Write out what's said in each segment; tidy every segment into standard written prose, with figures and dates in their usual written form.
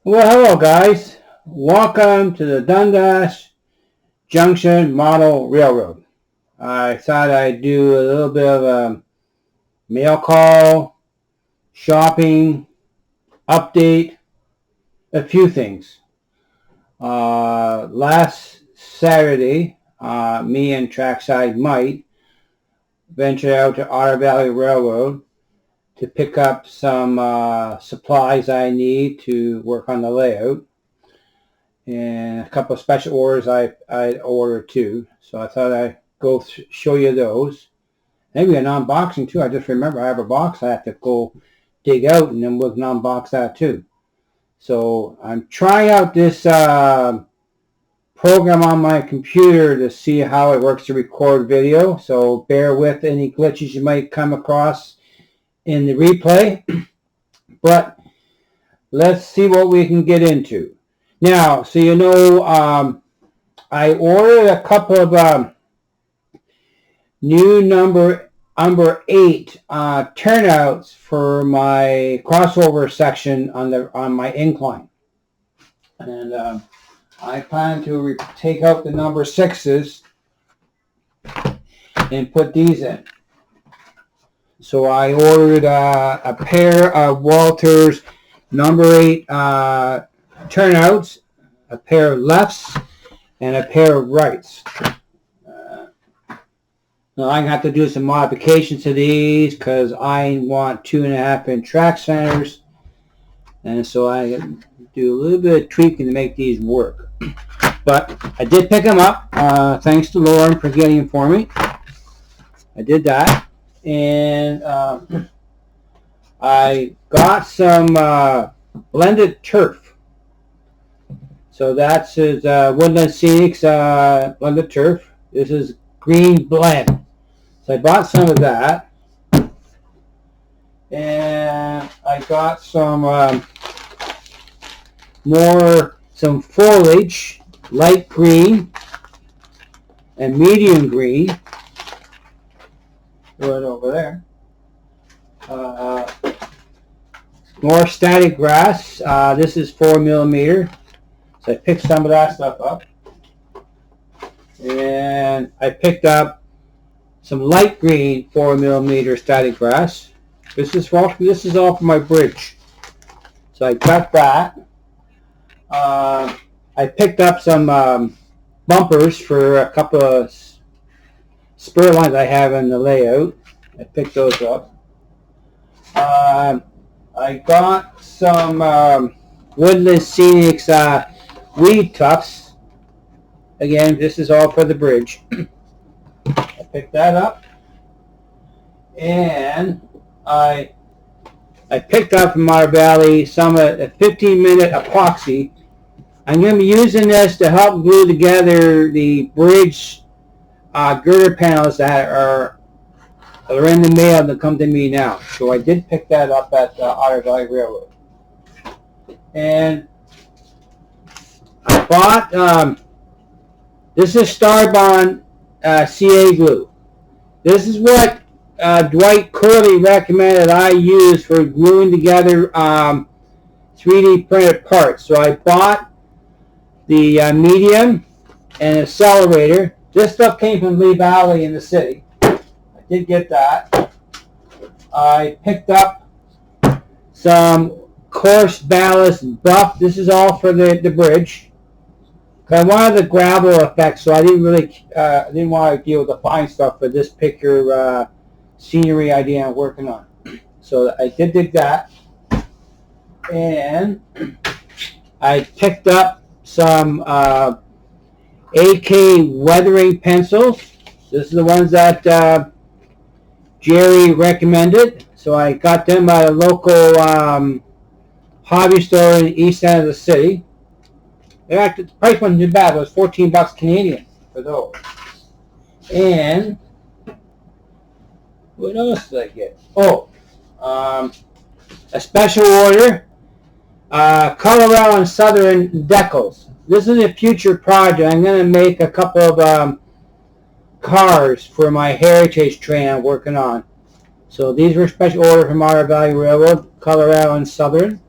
Well, hello guys. Welcome to the Dundas Junction Model Railroad. I thought I'd do a little bit of a mail call, shopping, update, a few things. Last Saturday, me and Trackside Mike ventured out to Otter Valley Railroad to pick up some supplies I need to work on the layout. And a couple of special orders I ordered too. So I thought I'd go show you those. Maybe an unboxing too. I just remember I have a box I have to go dig out, and then we can unbox that too. So I'm trying out this program on my computer to see how it works to record video. So bear with any glitches you might come across in the replay. But let's see what we can get into. Now, so you know, I ordered a couple of new number 8 turnouts for my crossover section on my incline, and I plan to take out the number 6s and put these in. So I ordered a pair of Walters number 8 turnouts, a pair of lefts, and a pair of rights. Now I'm going to have to do some modifications to these because I want 2.5-inch track centers, and so I do a little bit of tweaking to make these work. But I did pick them up. Thanks to Lauren for getting them for me. I did that, and I got some blended turf. So that's his Woodland Scenics blended turf. This is green blend. So I bought some of that. And I got some some foliage, light green and medium green. Right over there. More static grass. This is 4mm. So I picked some of that stuff up. And I picked up some light green 4mm static grass. This is all for my bridge. So I got that. I picked up some bumpers for a couple of spur lines I have in the layout. I picked those up. I got some Woodland Scenics weed tufts. Again, this is all for the bridge. I picked that up, and I picked up from our valley some a 15-minute epoxy. I'm going to be using this to help glue together the bridge girder panels that are in the mail that come to me now. So I did pick that up at Otter Valley Railroad, and I bought, this is Starbond CA glue. This is what Dwight Curley recommended I use for gluing together 3D printed parts. So I bought the medium and accelerator. This stuff came from Lee Valley in the city. I did get that. I picked up some coarse ballast buff. This is all for the bridge. I wanted the gravel effect, so I didn't want to deal with the fine stuff for this picture scenery idea I'm working on. So I did dig that, and I picked up some AK weathering pencils. This is the ones that Jerry recommended. So I got them at a local hobby store in the east end of the city. In fact, the price wasn't too bad. It was $14 Canadian for those. And what else did I get? Oh, a special order, Colorado and Southern decals. This is a future project. I'm going to make a couple of cars for my heritage train I'm working on. So these were special order from Otter Valley Railroad, Colorado and Southern.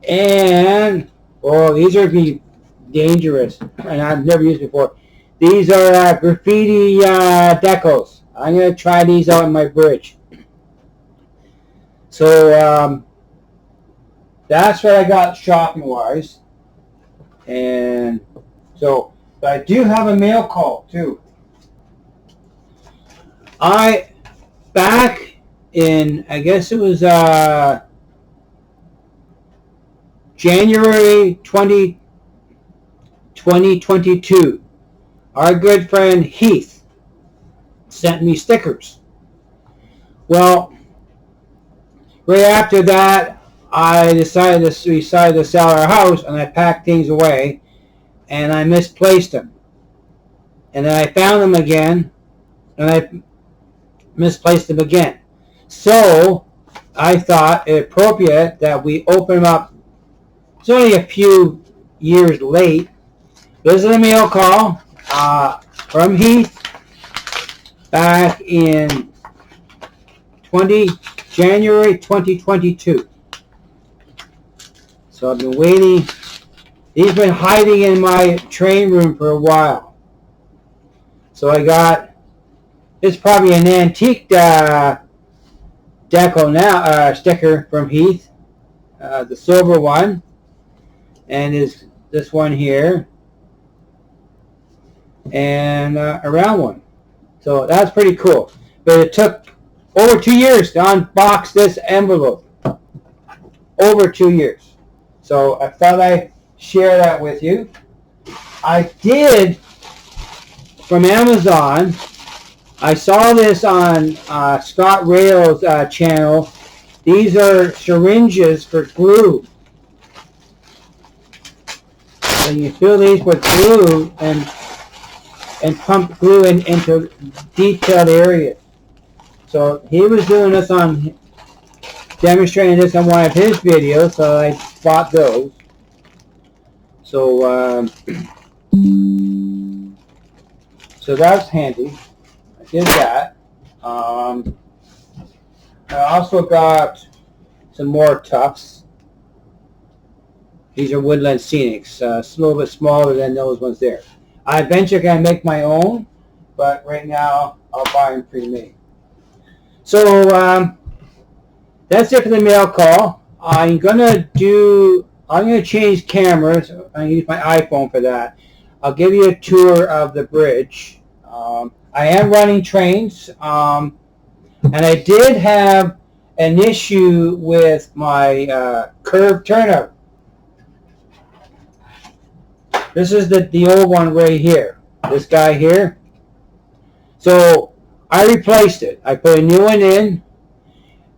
And, oh, these are be dangerous, and I've never used before. These are graffiti decals. I'm going to try these out in my bridge. So that's what I got shopping-wise. And so, but I do have a mail call, too. Back in, I guess it was January 2022, our good friend Heath sent me stickers. Well, right after that, we decided to sell our house, and I packed things away, and I misplaced them. And then I found them again, and I misplaced them again. So I thought it appropriate that we open them up. It's only a few years late. This is a mail call from Heath back in January 2022. So I've been waiting. He's been hiding in my train room for a while. So I got, it's probably an antique deco now, sticker from Heath, the silver one, and is this one here, and a round one. So that's pretty cool. But it took over 2 years to unbox this envelope. Over 2 years. So I thought I'd share that with you. I did, from Amazon, I saw this on Scott Rail's channel. These are syringes for glue. And you fill these with glue and pump glue into detailed areas. So he was doing this demonstrating this on one of his videos, so I bought those. So so that's handy. I did that. I also got some more tufts. These are Woodland Scenics. It's a little bit smaller than those ones there. I eventually can make my own, but right now I'll buy them pre-made. So that's it for the mail call. I'm gonna change cameras. I'm gonna use my iPhone for that. I'll give you a tour of the bridge. I am running trains, and I did have an issue with my curved turnout. This is the old one right here. This guy here. So I replaced it. I put a new one in,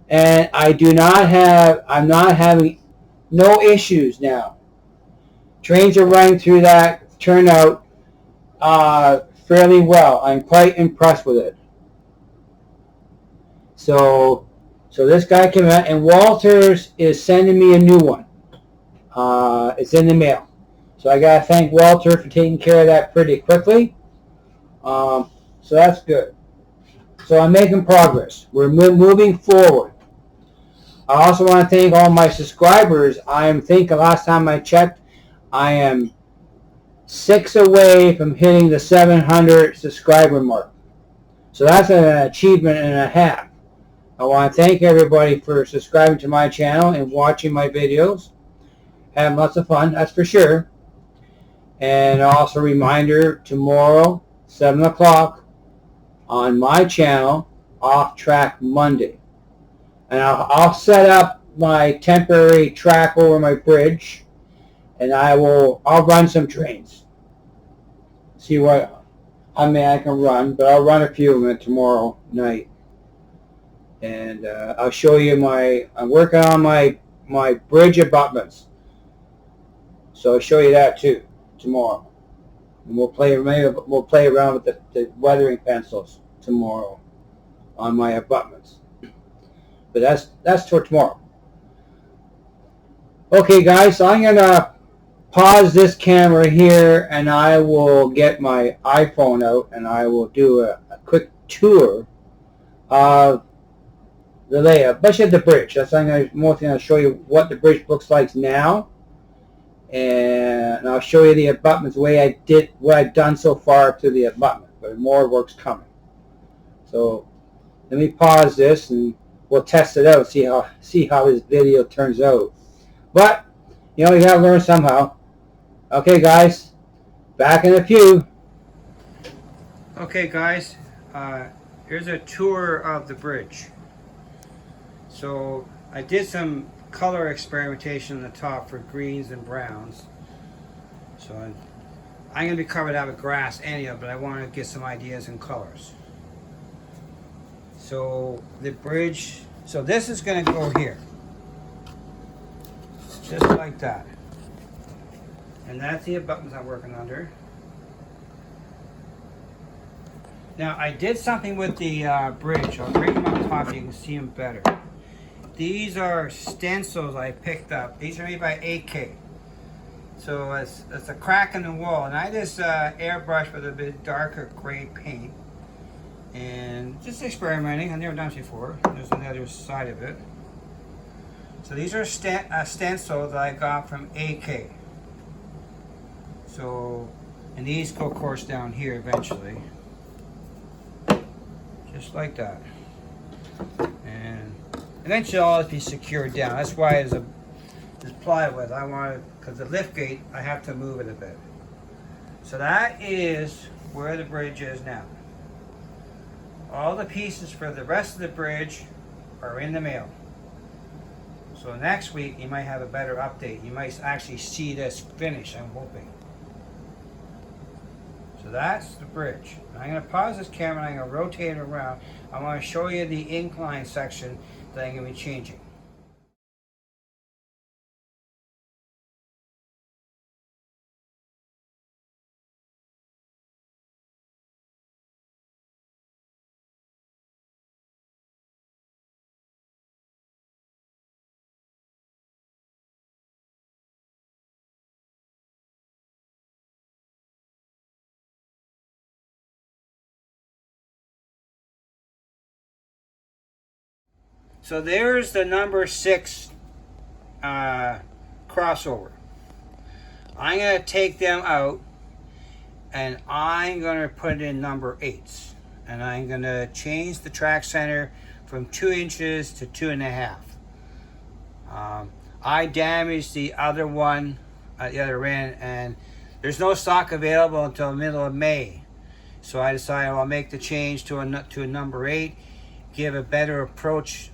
and I'm not having no issues now. Trains are running through that turnout fairly well. I'm quite impressed with it. So this guy came out, and Walters is sending me a new one. It's in the mail. So I gotta thank Walter for taking care of that pretty quickly. So that's good. So I'm making progress. We're moving forward. I also want to thank all my subscribers. I think the last time I checked, I am 6 away from hitting the 700 subscriber mark. So that's an achievement and a half. I want to thank everybody for subscribing to my channel and watching my videos. Having lots of fun, that's for sure. And also a reminder, tomorrow, 7 o'clock, on my channel, Off Track Monday. And I'll set up my temporary track over my bridge, and I'll run some trains. See what I can run, but I'll run a few of them tomorrow night. And I'll show you I'm working on my bridge abutments. So I'll show you that too tomorrow. And we'll play around with the weathering pencils tomorrow on my abutments. But that's for tomorrow. Okay, guys, so I'm gonna pause this camera here, and I will get my iPhone out, and I will do a quick tour of the layout, especially the bridge. That's what I'm going to mostly going to show you what the bridge looks like now, and I'll show you the abutments the way I did what I've done so far to the abutment. But more work's coming. So let me pause this and we'll test it out. See how this video turns out. But you gotta learn somehow. Okay, guys, back in a few. Okay, guys, here's a tour of the bridge. So I did some color experimentation on the top for greens and browns. So I'm going to be covered out with grass anyhow, but I want to get some ideas in colors. So the bridge, so this is going to go here. Just like that. And that's the buttons I'm working under. Now I did something with the bridge. I'll bring them on top so you can see them better. These are stencils I picked up. These are made by AK. So it's a crack in the wall, and I just airbrush with a bit darker gray paint, and just experimenting. I've never done this before. There's another side of it. So these are stencils that I got from AK. So, and these go, of course, down here eventually, just like that. And eventually, all this be secured down. That's why there's this plywood. I want it because the lift gate, I have to move it a bit. So that is where the bridge is now. All the pieces for the rest of the bridge are in the mail. So next week you might have a better update. You might actually see this finish, I'm hoping. So that's the bridge. I'm going to pause this camera and I'm going to rotate it around. I want to show you the incline section that I'm going to be changing. So there's the number 6 crossover. I'm going to take them out and I'm going to put in number 8s. And I'm going to change the track center from 2 inches to 2.5. I damaged the other one at the other end, and there's no stock available until the middle of May. So I decided I'll make the change to a number 8, give a better approach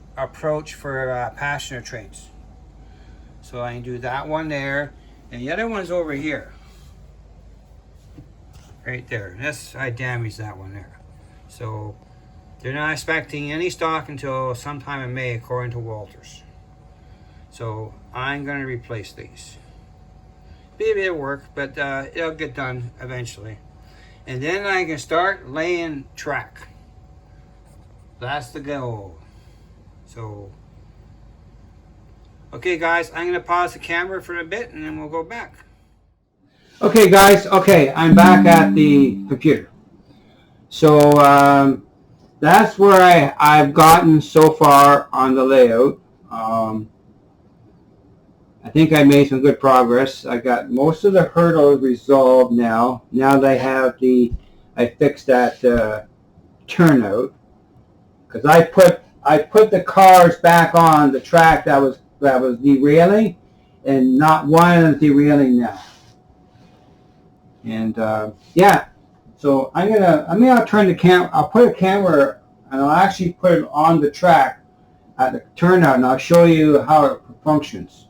for passenger trains. So I can do that one there, and the other one's over here, right there. I damaged that one there. So they're not expecting any stock until sometime in May, according to Walters. So I'm going to replace these. Be a bit of work, but it'll get done eventually. And then I can start laying track. That's the goal. So, okay guys, I'm going to pause the camera for a bit and then we'll go back. Okay guys, I'm back at the computer. So that's where I've gotten so far on the layout. I think I made some good progress. I got most of the hurdles resolved now. Now that I fixed that turnout, because I put the cars back on the track that was derailing, and not one of them is derailing now. And yeah, so I'll turn the camera. I'll put a camera, and I'll actually put it on the track at the turnout, and I'll show you how it functions.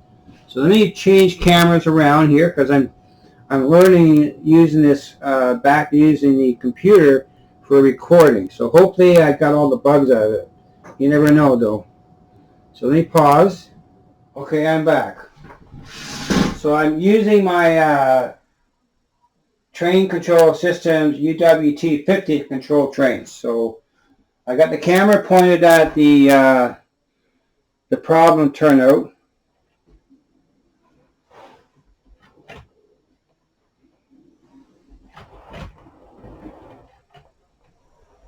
So let me change cameras around here because I'm learning using this using the computer for recording. So hopefully I got all the bugs out of it. You never know though. So let me pause. Okay, I'm back. So I'm using my Train Control Systems UWT-50 control trains. So I got the camera pointed at the problem turnout.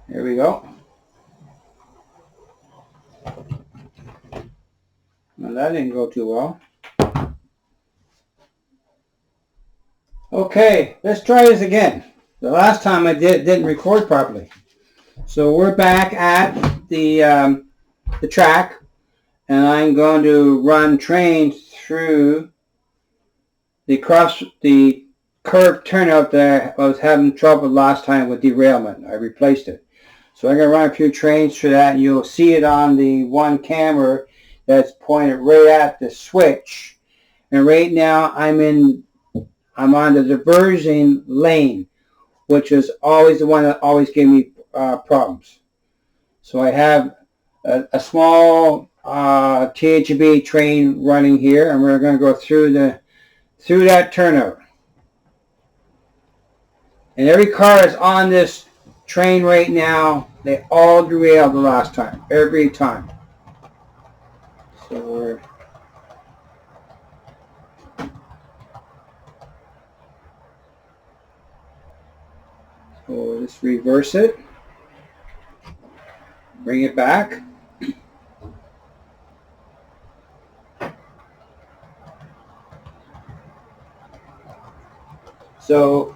There we go. that didn't go too well. Okay, let's try this again. The last time I didn't record properly. So we're back at the track, and I'm going to run trains through the curved turnout that I was having trouble last time with derailment. I replaced it. So I'm going to run a few trains through that, and you'll see it on the one camera that's pointed right at the switch. And right now I'm on the diversion lane, which is always the one that always gave me problems. So I have a small THB train running here, and we're going to go through that turnout. And every car that's on this train right now, they all derailed the last time, every time. So we'll just reverse it, bring it back. So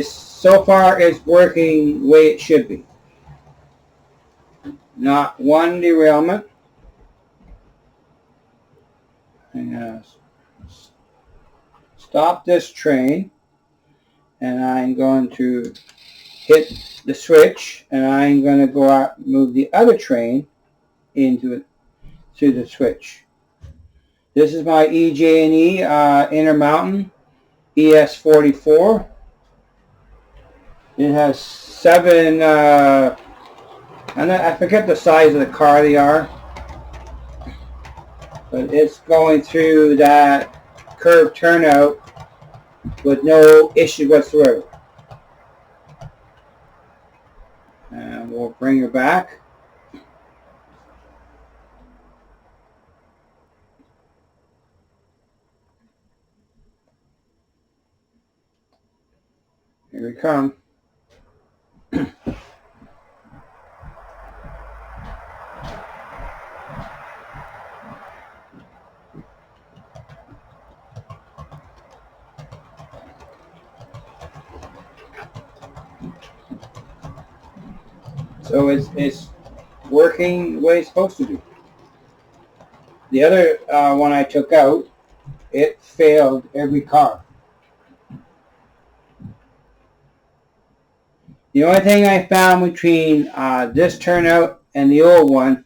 so far it's working the way it should be. Not one derailment. And stop this train, and I'm going to hit the switch, and I'm going to go out and move the other train into it through the switch. This is my EJ&E Intermountain ES44. It has 7, I forget the size of the car they are, but it's going through that curved turnout with no issue whatsoever. And we'll bring her back. Here we come. So it's working the way it's supposed to do. The other one I took out, it failed every car. The only thing I found between this turnout and the old one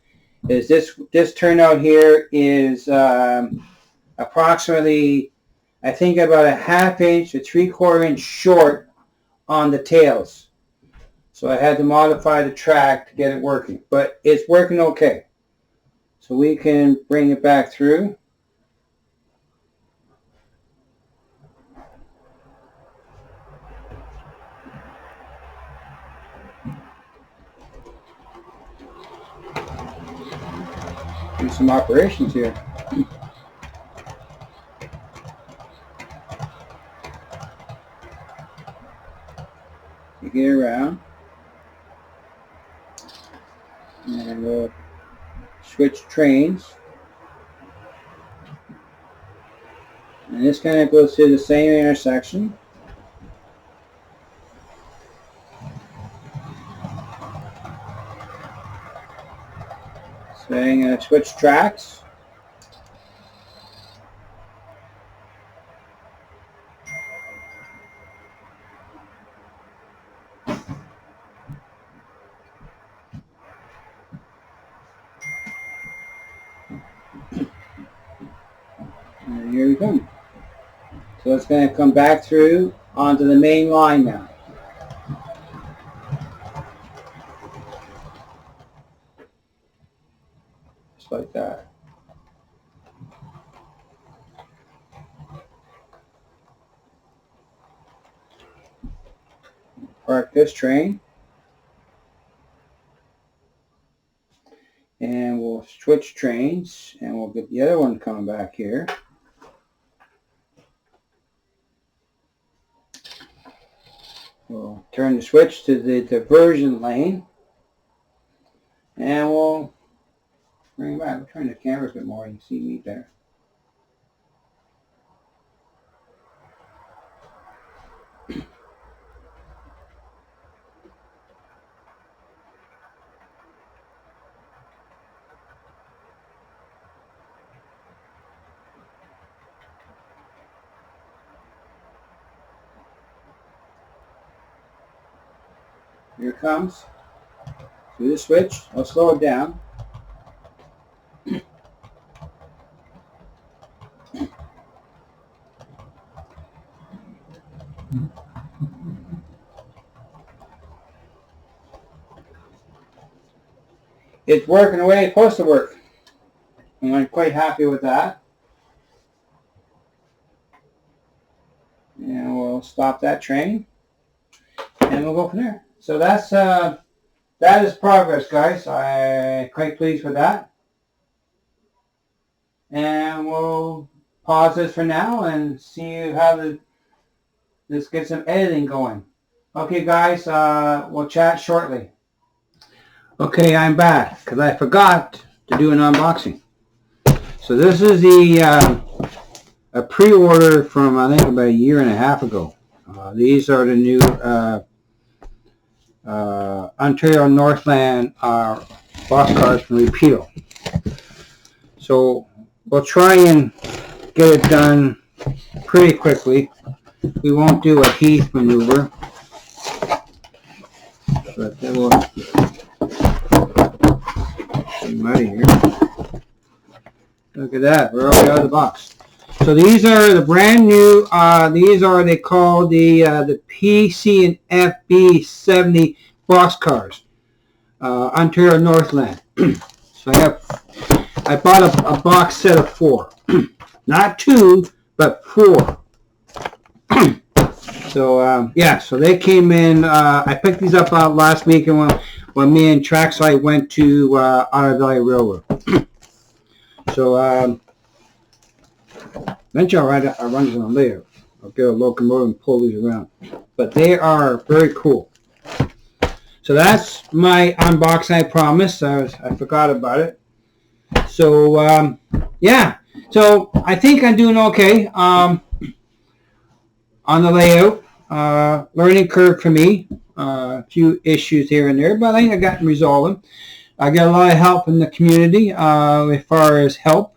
is this turnout here is approximately, I think, about a 1/2 inch to 3/4 inch short on the tails. So I had to modify the track to get it working, but it's working okay. So we can bring it back through. Do some operations here. You get around, and we'll switch trains. And this kind of goes through the same intersection. So I'm going to switch tracks. And here we go. So it's going to come back through onto the main line now. Just like that. Park this train. And we'll switch trains, and we'll get the other one coming back here. We'll turn the switch to the diversion lane, and we'll bring it back. I'll turn the camera a bit more and see me better. Here it comes. Do the switch. I'll slow it down. It's working the way it's supposed to work. And I'm quite happy with that. And we'll stop that train. And we'll go from there. So that is progress, guys. I'm quite pleased with that. And we'll pause this for now and see how let's get some editing going. Okay, guys, we'll chat shortly. Okay, I'm back because I forgot to do an unboxing. So this is a pre-order from I think about a year and a half ago. These are the new Ontario Northland boxcars from Repeal. So we'll try and get it done pretty quickly. We won't do a Heath maneuver, but then we'll get them out of here. Look at that, we're already out of the box. So these are the brand new, these are, they call the PC and FB70 boxcars, Ontario Northland. So I bought a box set of 4. Not 2, but 4. So, yeah, so they came in, I picked these up last week when me and Trackside went to Otter Valley Railroad. So, eventually I'll run them later. I'll get a locomotive and pull these around. But they are very cool. So that's my unboxing, I promised. I forgot about it. So, yeah. So I think I'm doing okay on the layout. Learning curve for me. A few issues here and there, but I think I got them resolved. I got a lot of help in the community as far as help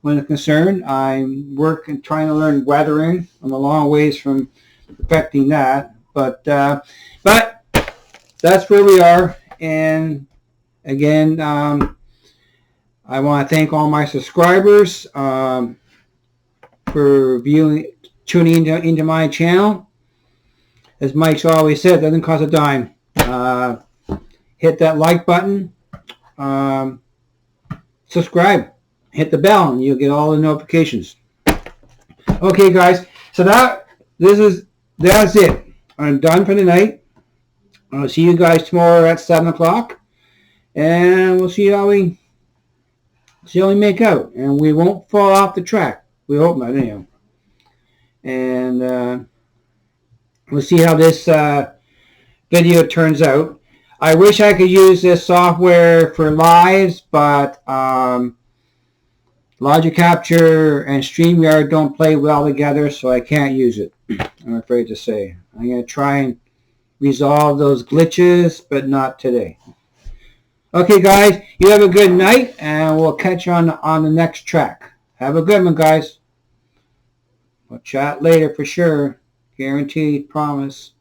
when it's concerned. I'm working, trying to learn weathering. I'm a long ways from perfecting that, but that's where we are. And again, I want to thank all my subscribers for tuning into my channel. As Mike's always said, it doesn't cost a dime. Hit that like button, subscribe, hit the bell, and you'll get all the notifications. Okay, guys, so that's it. I'm done for the night. I'll see you guys tomorrow at 7 o'clock, and we'll see how we make out. And we won't fall off the track. We hope not, anyhow. And we'll see how this video turns out. I wish I could use this software for lives, but Logic Capture and StreamYard don't play well together, so I can't use it, I'm afraid to say. I'm going to try and resolve those glitches, but not today. Okay, guys, you have a good night, and we'll catch you on the next track. Have a good one, guys. We'll chat later for sure. Guaranteed, promise.